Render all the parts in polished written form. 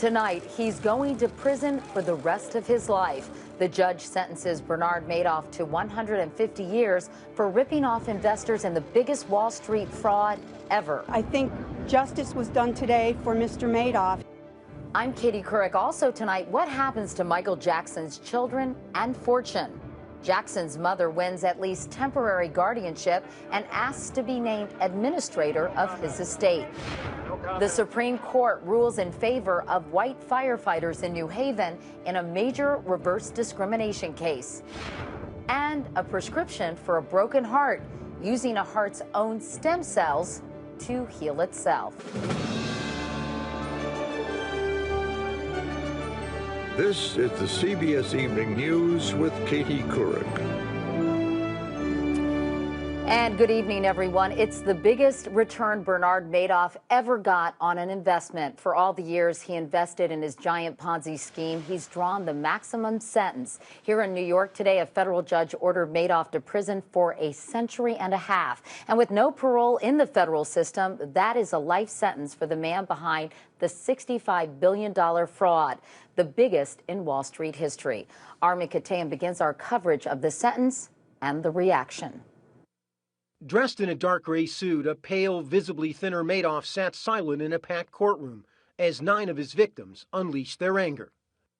Tonight, he's going to prison for the rest of his life. The judge sentences Bernard Madoff to 150 years for ripping off investors in the biggest Wall Street fraud ever. I think justice was done today for Mr. Madoff. I'm Katie Couric. Also tonight, what happens to Michael Jackson's children and fortune? Jackson's mother wins at least temporary guardianship and asks to be named administrator of his estate. The Supreme Court rules in favor of white firefighters in New Haven in a major reverse discrimination case. And a prescription for a broken heart, using a heart's own stem cells to heal itself. This is the CBS Evening News with Katie Couric. And good evening, everyone. It's the biggest return Bernard Madoff ever got on an investment. For all the years he invested in his giant Ponzi scheme, he's drawn the maximum sentence. Here in New York today, a federal judge ordered Madoff to prison for a century and a half. And with no parole in the federal system, that is a life sentence for the man behind the $65 billion fraud, the biggest in Wall Street history. Armin Katayan begins our coverage of the sentence and the reaction. Dressed in a dark gray suit, a pale, visibly thinner Madoff sat silent in a packed courtroom as 9 of his victims unleashed their anger.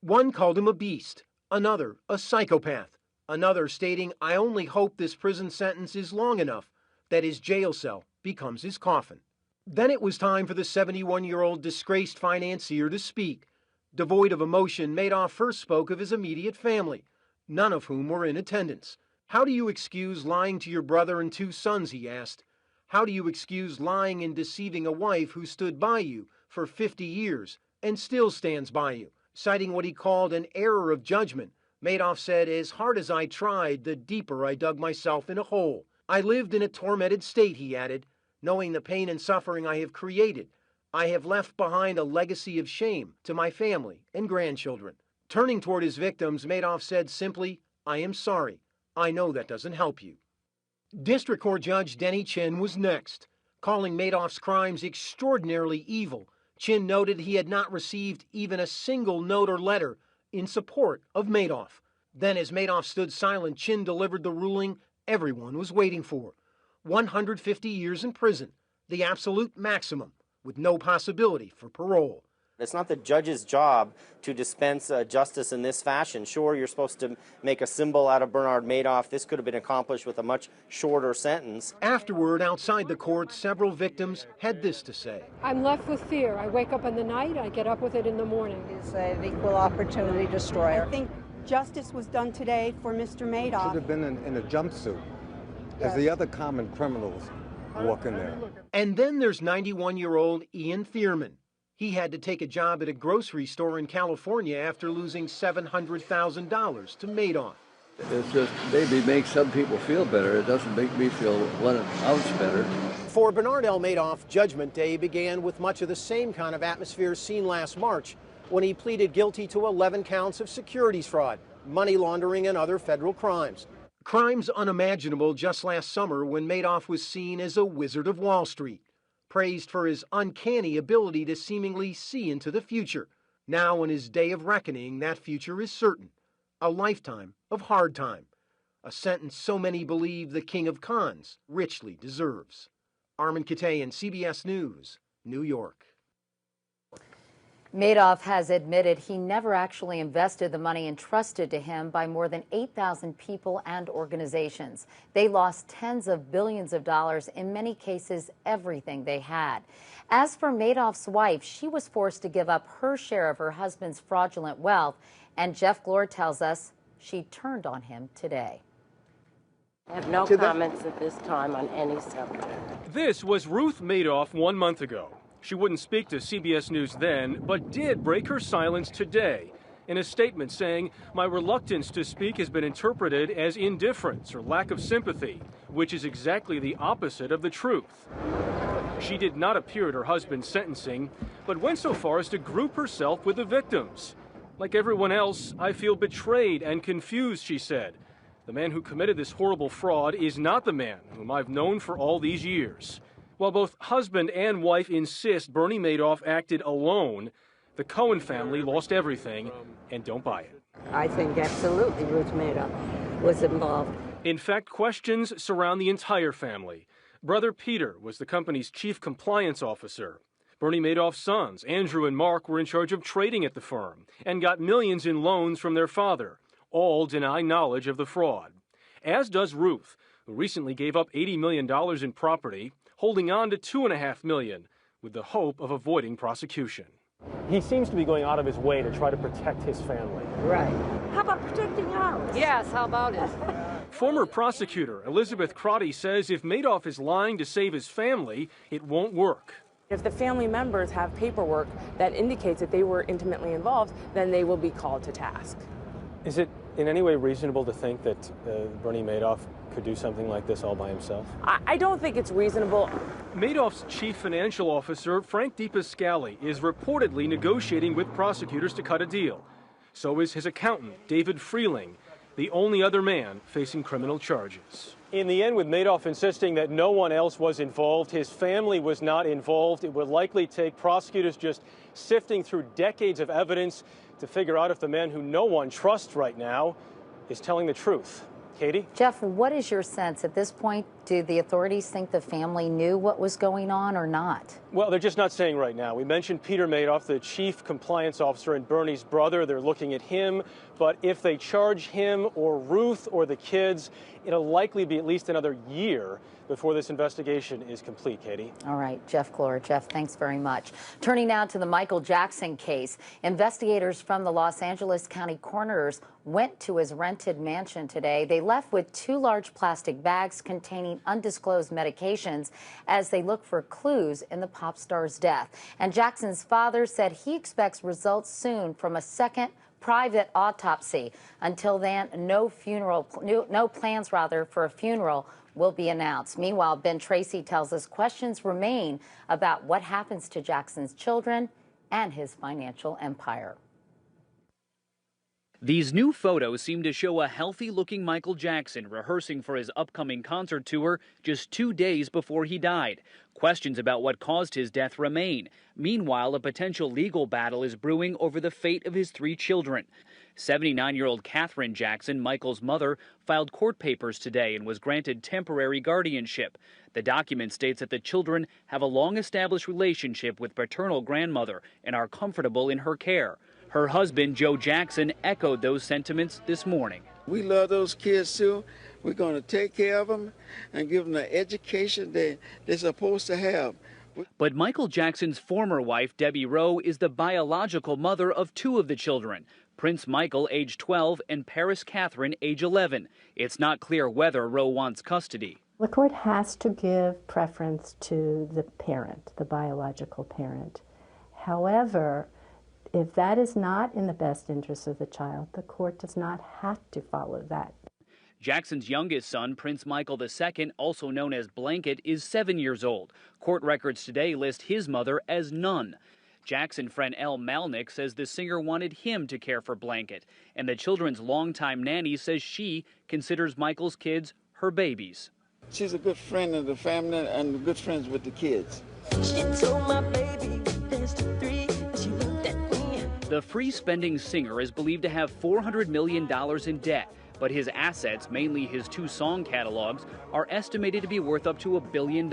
One called him a beast, another a psychopath, another stating, "I only hope this prison sentence is long enough that his jail cell becomes his coffin." Then it was time for the 71-year-old disgraced financier to speak. Devoid of emotion, Madoff first spoke of his immediate family, none of whom were in attendance. "How do you excuse lying to your brother and 2 sons?" he asked. "How do you excuse lying and deceiving a wife who stood by you for 50 years and still stands by you?" Citing what he called an error of judgment, Madoff said, "As hard as I tried, the deeper I dug myself in a hole. I lived in a tormented state," he added, "knowing the pain and suffering I have created. I have left behind a legacy of shame to my family and grandchildren." Turning toward his victims, Madoff said simply, "I am sorry. I know that doesn't help you." District Court Judge Denny Chin was next. Calling Madoff's crimes extraordinarily evil, Chin noted he had not received even a single note or letter in support of Madoff. Then, as Madoff stood silent, Chin delivered the ruling everyone was waiting for. 150 years in prison, the absolute maximum, with no possibility for parole. It's not the judge's job to dispense justice in this fashion. Sure, you're supposed to make a symbol out of Bernard Madoff. This could have been accomplished with a much shorter sentence. Afterward, outside the court, several victims had this to say. "I'm left with fear. I wake up in the night, I get up with it in the morning." He's an equal opportunity destroyer. I think justice was done today for Mr. Madoff. Should have been in a jumpsuit, as the other common criminals walk in there. And then there's 91-year-old Ian Thierman. He had to take a job at a grocery store in California after losing $700,000 to Madoff. It's just maybe makes some people feel better. It doesn't make me feel 1 ounce better. For Bernard L. Madoff, Judgment Day began with much of the same kind of atmosphere seen last March when he pleaded guilty to 11 counts of securities fraud, money laundering, and other federal crimes. Crimes unimaginable just last summer when Madoff was seen as a wizard of Wall Street, praised for his uncanny ability to seemingly see into the future. Now, in his day of reckoning, that future is certain. A lifetime of hard time. A sentence so many believe the king of cons richly deserves. Armin Katayan, CBS News, New York. Madoff has admitted he never actually invested the money entrusted to him by more than 8,000 people and organizations. They lost tens of billions of dollars, in many cases everything they had. As for Madoff's wife, she was forced to give up her share of her husband's fraudulent wealth, and Jeff Glor tells us she turned on him today. I have no comments at this time on any subject. This was Ruth Madoff 1 month ago. She wouldn't speak to CBS News then, but did break her silence today in a statement saying, "My reluctance to speak has been interpreted as indifference or lack of sympathy, which is exactly the opposite of the truth." She did not appear at her husband's sentencing, but went so far as to group herself with the victims. "Like everyone else, I feel betrayed and confused," she said. "The man who committed this horrible fraud is not the man whom I've known for all these years." While both husband and wife insist Bernie Madoff acted alone, The Cohen family lost everything and don't buy it. I think absolutely Ruth Madoff was involved. In fact, questions surround the entire family. Brother Peter was the company's chief compliance officer. Bernie Madoff's sons, Andrew and Mark, were in charge of trading at the firm and got millions in loans from their father. All deny knowledge of the fraud. As does Ruth, who recently gave up $80 million in property, holding on to $2.5 million, with the hope of avoiding prosecution. He seems to be going out of his way to try to protect his family. Right. How about protecting ours? Yes, how about it? Former prosecutor Elizabeth Crotty says if Madoff is lying to save his family, it won't work. If the family members have paperwork that indicates that they were intimately involved, then they will be called to task. Is it in any way reasonable to think that Bernie Madoff could do something like this all by himself? I don't think it's reasonable. Madoff's chief financial officer, Frank DePascali, is reportedly negotiating with prosecutors to cut a deal. So is his accountant, David Freeling, the only other man facing criminal charges. In the end, with Madoff insisting that no one else was involved, his family was not involved, it would likely take prosecutors just sifting through decades of evidence to figure out if the man who no one trusts right now is telling the truth. Katie? Jeff, what is your sense at this point? Do the authorities think the family knew what was going on or not? Well, they're just not saying right now. We mentioned Peter Madoff, the chief compliance officer and Bernie's brother. They're looking at him. But if they charge him or Ruth or the kids, it'll likely be at least another year before this investigation is complete, Katie. All right, Jeff Glor. Jeff, thanks very much. Turning now to the Michael Jackson case. Investigators from the Los Angeles County coroners went to his rented mansion today. They left with 2 large plastic bags containing undisclosed medications as they look for clues in the pop star's death. And Jackson's father said he expects results soon from a second private autopsy. Until then, no plans for a funeral will be announced. Meanwhile, Ben Tracy tells us questions remain about what happens to Jackson's children and his financial empire. These new photos seem to show a healthy-looking Michael Jackson rehearsing for his upcoming concert tour just 2 days before he died. Questions about what caused his death remain. Meanwhile, a potential legal battle is brewing over the fate of his 3 children. 79-year-old Katherine Jackson, Michael's mother, filed court papers today and was granted temporary guardianship. The document states that the children have a long-established relationship with paternal grandmother and are comfortable in her care. Her husband, Joe Jackson, echoed those sentiments this morning. We love those kids too. We're going to take care of them and give them the education they're supposed to have. But Michael Jackson's former wife, Debbie Rowe, is the biological mother of 2 of the children. Prince Michael, age 12, and Paris Catherine, age 11. It's not clear whether Rowe wants custody. The court has to give preference to the parent, the biological parent. However, if that is not in the best interest of the child, the court does not have to follow that. Jackson's youngest son, Prince Michael II, also known as Blanket, is 7 years old. Court records today list his mother as none. Jackson friend Elle Malnick says the singer wanted him to care for Blanket, and the children's longtime nanny says she considers Michael's kids her babies. She's a good friend of the family and good friends with the kids. She told my baby, she looked at me. The free-spending singer is believed to have $400 million in debt, but his assets, mainly his 2 song catalogs, are estimated to be worth up to $1 billion.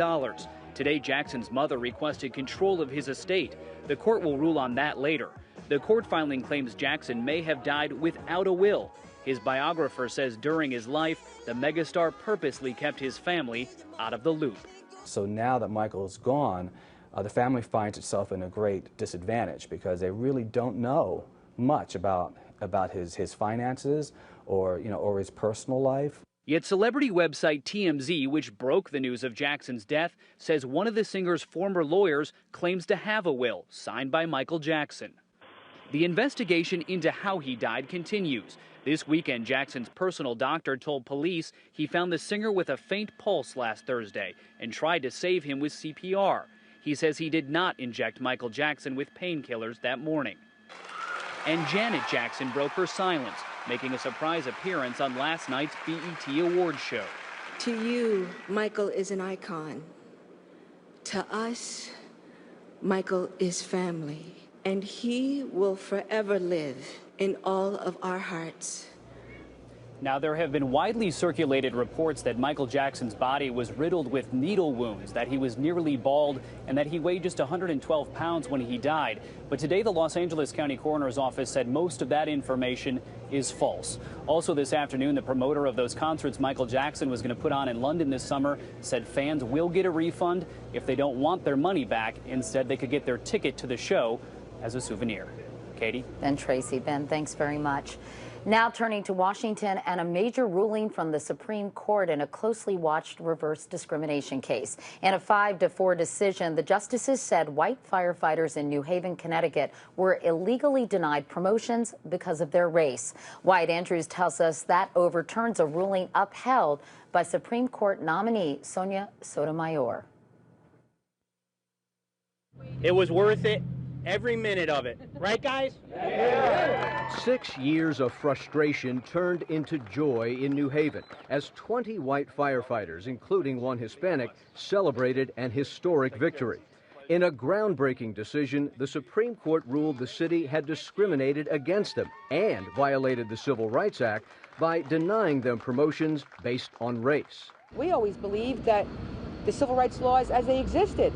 Today, Jackson's mother requested control of his estate. The court will rule on that later. The court filing claims Jackson may have died without a will. His biographer says during his life, the megastar purposely kept his family out of the loop. So now that Michael is gone, the family finds itself in a great disadvantage because they really don't know much about his finances or his personal life. Yet celebrity website TMZ, which broke the news of Jackson's death, says one of the singer's former lawyers claims to have a will signed by Michael Jackson. The investigation into how he died continues. This weekend, Jackson's personal doctor told police he found the singer with a faint pulse last Thursday and tried to save him with CPR. He says he did not inject Michael Jackson with painkillers that morning. And Janet Jackson broke her silence, making a surprise appearance on last night's BET Awards show. To you, Michael is an icon. To us, Michael is family. and he will forever live in all of our hearts. Now, there have been widely circulated reports that Michael Jackson's body was riddled with needle wounds, that he was nearly bald, and that he weighed just 112 pounds when he died. But today, the Los Angeles County Coroner's Office said most of that information is false. Also this afternoon, the promoter of those concerts Michael Jackson was going to put on in London this summer said fans will get a refund if they don't want their money back. Instead, they could get their ticket to the show as a souvenir. Katie? Ben Tracy. Ben, thanks very much. Now turning to Washington and a major ruling from the Supreme Court in a closely watched reverse discrimination case. In a 5-4 decision, the justices said white firefighters in New Haven, Connecticut were illegally denied promotions because of their race. Wyatt Andrews tells us that overturns a ruling upheld by Supreme Court nominee Sonia Sotomayor. It was worth it. Every minute of it. Right, guys? Yeah. 6 years of frustration turned into joy in New Haven as 20 white firefighters, including one Hispanic, celebrated an historic victory. In a groundbreaking decision, the Supreme Court ruled the city had discriminated against them and violated the Civil Rights Act by denying them promotions based on race. We always believed that the civil rights laws as they existed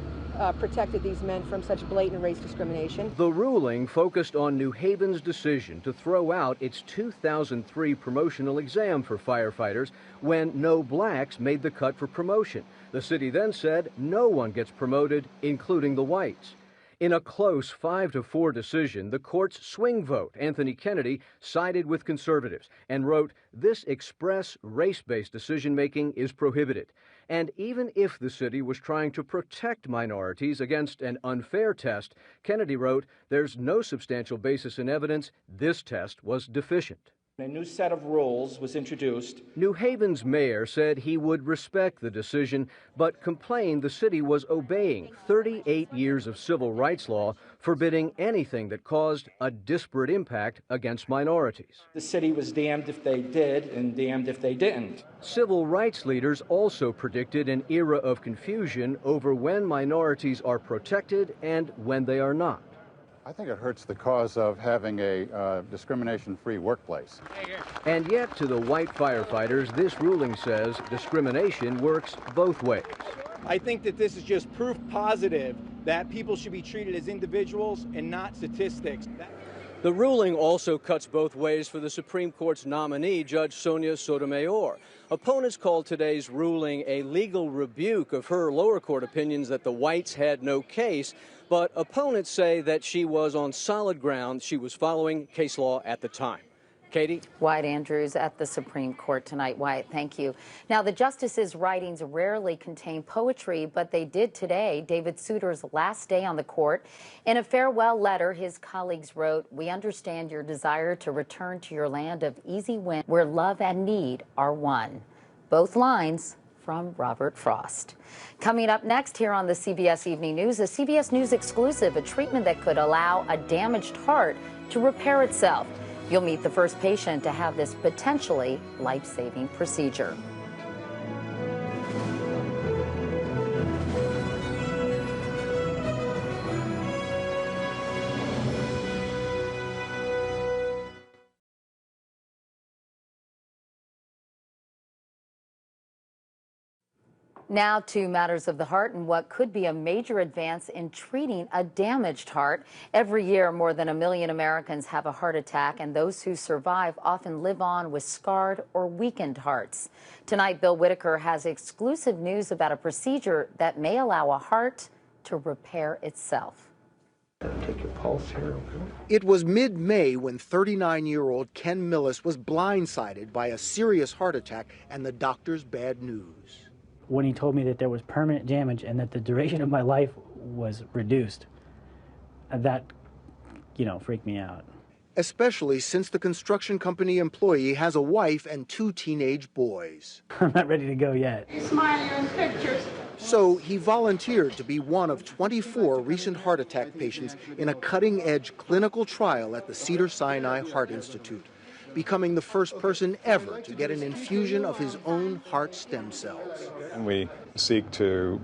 protected these men from such blatant race discrimination. The ruling focused on New Haven's decision to throw out its 2003 promotional exam for firefighters when no blacks made the cut for promotion. The city then said no one gets promoted, including the whites. In a close 5-4 decision, the court's swing vote, Anthony Kennedy, sided with conservatives and wrote, "This express race-based decision-making is prohibited." And even if the city was trying to protect minorities against an unfair test, Kennedy wrote, "There's no substantial basis in evidence this test was deficient." A new set of rules was introduced. New Haven's mayor said he would respect the decision, but complained the city was obeying 38 years of civil rights law, forbidding anything that caused a disparate impact against minorities. The city was damned if they did and damned if they didn't. Civil rights leaders also predicted an era of confusion over when minorities are protected and when they are not. I think it hurts the cause of having a discrimination-free workplace. And yet, to the white firefighters, this ruling says discrimination works both ways. I think that this is just proof positive that people should be treated as individuals and not statistics. The ruling also cuts both ways for the Supreme Court's nominee, Judge Sonia Sotomayor. Opponents called today's ruling a legal rebuke of her lower court opinions that the whites had no case, but opponents say that she was on solid ground. She was following case law at the time. Katie? Wyatt Andrews at the Supreme Court tonight. Wyatt, thank you. Now, the justices' writings rarely contain poetry, but they did today. David Souter's last day on the court. In a farewell letter, his colleagues wrote, "We understand your desire to return to your land of easy win, where love and need are one." Both lines from Robert Frost. Coming up next here on the CBS Evening News, a CBS News exclusive, a treatment that could allow a damaged heart to repair itself. You'll meet the first patient to have this potentially life-saving procedure. Now to matters of the heart and what could be a major advance in treating a damaged heart. Every year, more than 1 million Americans have a heart attack, and those who survive often live on with scarred or weakened hearts. Tonight, Bill Whitaker has exclusive news about a procedure that may allow a heart to repair itself. Take your pulse here, okay? It was mid-May when 39-year-old Ken Millis was blindsided by a serious heart attack and the doctor's bad news. When he told me that there was permanent damage and that the duration of my life was reduced, that, freaked me out. Especially since the construction company employee has a wife and 2 teenage boys. I'm not ready to go yet. You smile, you're in pictures. So he volunteered to be one of 24 recent heart attack patients in a cutting-edge clinical trial at the Cedars-Sinai Heart Institute, becoming the first person ever to get an infusion of his own heart stem cells. And we seek to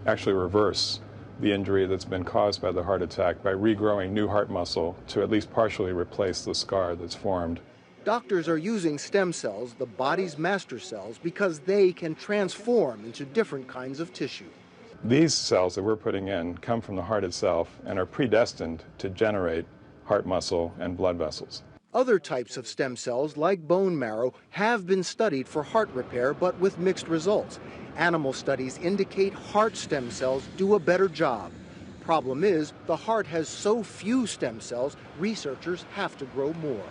actually reverse the injury that's been caused by the heart attack by regrowing new heart muscle to at least partially replace the scar that's formed. Doctors are using stem cells, the body's master cells, because they can transform into different kinds of tissue. These cells that we're putting in come from the heart itself and are predestined to generate heart muscle and blood vessels. Other types of stem cells, like bone marrow, have been studied for heart repair, but with mixed results. Animal studies indicate heart stem cells do a better job. Problem is, the heart has so few stem cells, researchers have to grow more.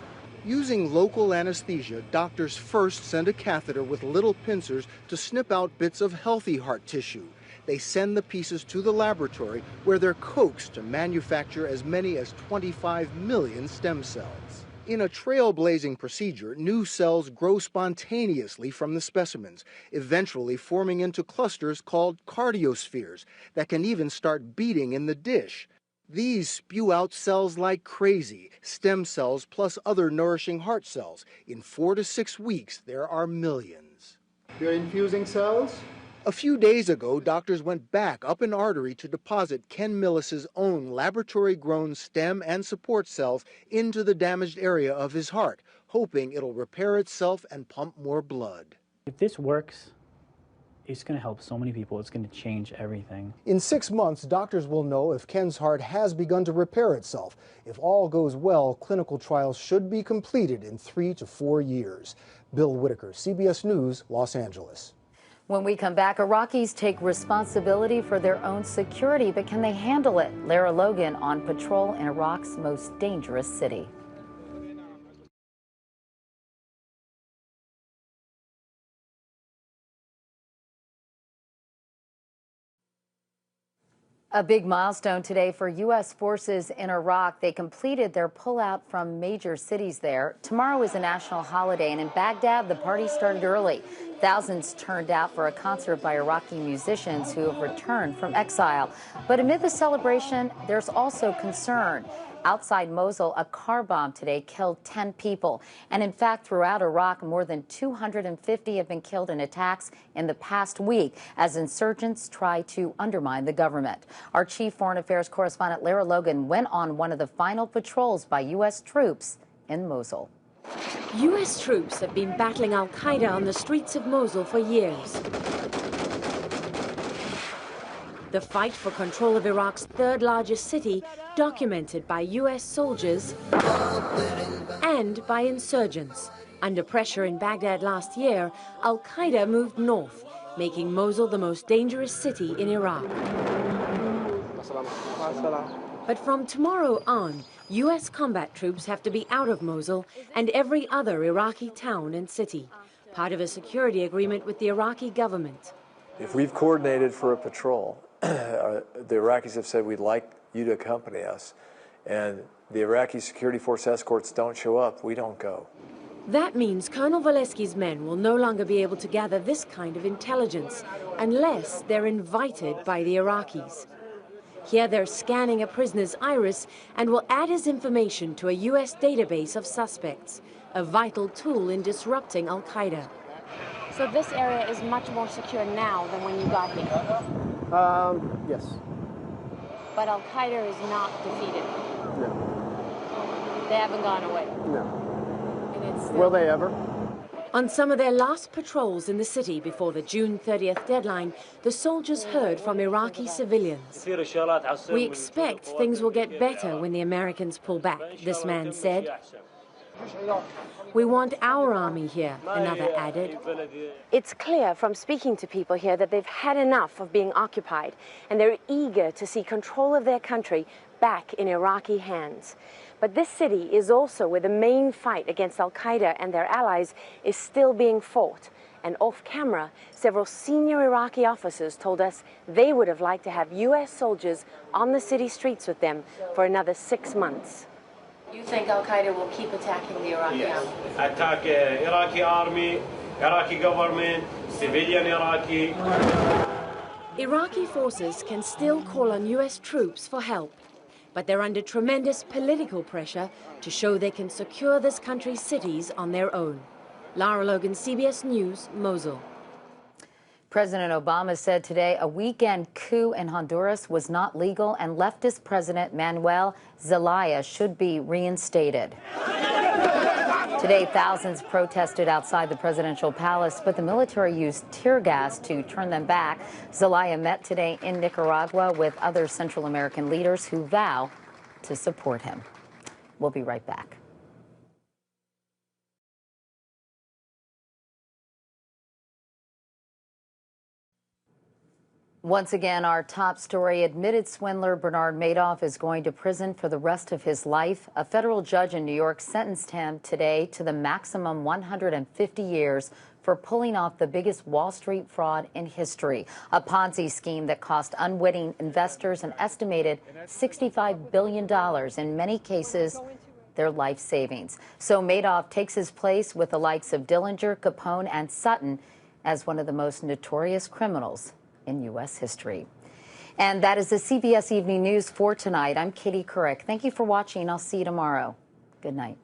Using local anesthesia, doctors first send a catheter with little pincers to snip out bits of healthy heart tissue. They send the pieces to the laboratory where they're coaxed to manufacture as many as 25 million stem cells. In a trailblazing procedure, new cells grow spontaneously from the specimens, eventually forming into clusters called cardiospheres that can even start beating in the dish. These spew out cells like crazy, stem cells plus other nourishing heart cells. In 4 to 6 weeks, there are millions. You're infusing cells? A few days ago, doctors went back up an artery to deposit Ken Millis's own laboratory-grown stem and support cells into the damaged area of his heart, hoping it'll repair itself and pump more blood. If this works, it's going to help so many people. It's going to change everything. In 6 months, doctors will know if Ken's heart has begun to repair itself. If all goes well, clinical trials should be completed in 3 to 4 years. Bill Whitaker, CBS News, Los Angeles. When we come back, Iraqis take responsibility for their own security, but can they handle it? Lara Logan on patrol in Iraq's most dangerous city. A big milestone today for U.S. forces in Iraq. They completed their pullout from major cities there. Tomorrow is a national holiday, and in Baghdad, the party started early. Thousands turned out for a concert by Iraqi musicians who have returned from exile. But amid the celebration, there's also concern. Outside Mosul, a car bomb today killed 10 people. And in fact, throughout Iraq, more than 250 have been killed in attacks in the past week as insurgents try to undermine the government. Our chief foreign affairs correspondent, Lara Logan, went on one of the final patrols by U.S. troops in Mosul. U.S. troops have been battling al-Qaeda on the streets of Mosul for years. The fight for control of Iraq's third largest city, documented by U.S. soldiers and by insurgents. Under pressure in Baghdad last year, al-Qaeda moved north, making Mosul the most dangerous city in Iraq. But from tomorrow on, U.S. combat troops have to be out of Mosul and every other Iraqi town and city, part of a security agreement with the Iraqi government. If we've coordinated for a patrol, the Iraqis have said we'd like you to accompany us, and the Iraqi security force escorts don't show up, we don't go. That means Colonel Valesky's men will no longer be able to gather this kind of intelligence unless they're invited by the Iraqis. Here they're scanning a prisoner's iris and will add his information to a U.S. database of suspects, a vital tool in disrupting al-Qaeda. So this area is much more secure now than when you got here? Yes. But al-Qaeda is not defeated? No. They haven't gone away? No. And it's still... Will they ever? On some of their last patrols in the city before the June 30th deadline, the soldiers heard from Iraqi civilians. We expect things will get better when the Americans pull back, this man said. We want our army here, another added. It's clear from speaking to people here that they've had enough of being occupied, and they're eager to see control of their country back in Iraqi hands. But this city is also where the main fight against al-Qaeda and their allies is still being fought. And off camera, several senior Iraqi officers told us they would have liked to have U.S. soldiers on the city streets with them for another 6 months. You think al-Qaeda will keep attacking the Iraqi army? Attack Iraqi army, Iraqi government, civilian Iraqi. Iraqi forces can still call on U.S. troops for help, but they're under tremendous political pressure to show they can secure this country's cities on their own. Lara Logan, CBS News, Mosul. President Obama said today a weekend coup in Honduras was not legal and leftist President Manuel Zelaya should be reinstated. Today, thousands protested outside the presidential palace, but the military used tear gas to turn them back. Zelaya met today in Nicaragua with other Central American leaders who vow to support him. We'll be right back. Once again, our top story, admitted swindler Bernard Madoff is going to prison for the rest of his life. A federal judge in New York sentenced him today to the maximum 150 years for pulling off the biggest Wall Street fraud in history, a Ponzi scheme that cost unwitting investors an estimated $65 billion, in many cases their life savings. So Madoff takes his place with the likes of Dillinger, Capone, and Sutton as one of the most notorious criminals in U.S. history. And that is the CBS Evening News for tonight. I'm Katie Couric. Thank you for watching. I'll see you tomorrow. Good night.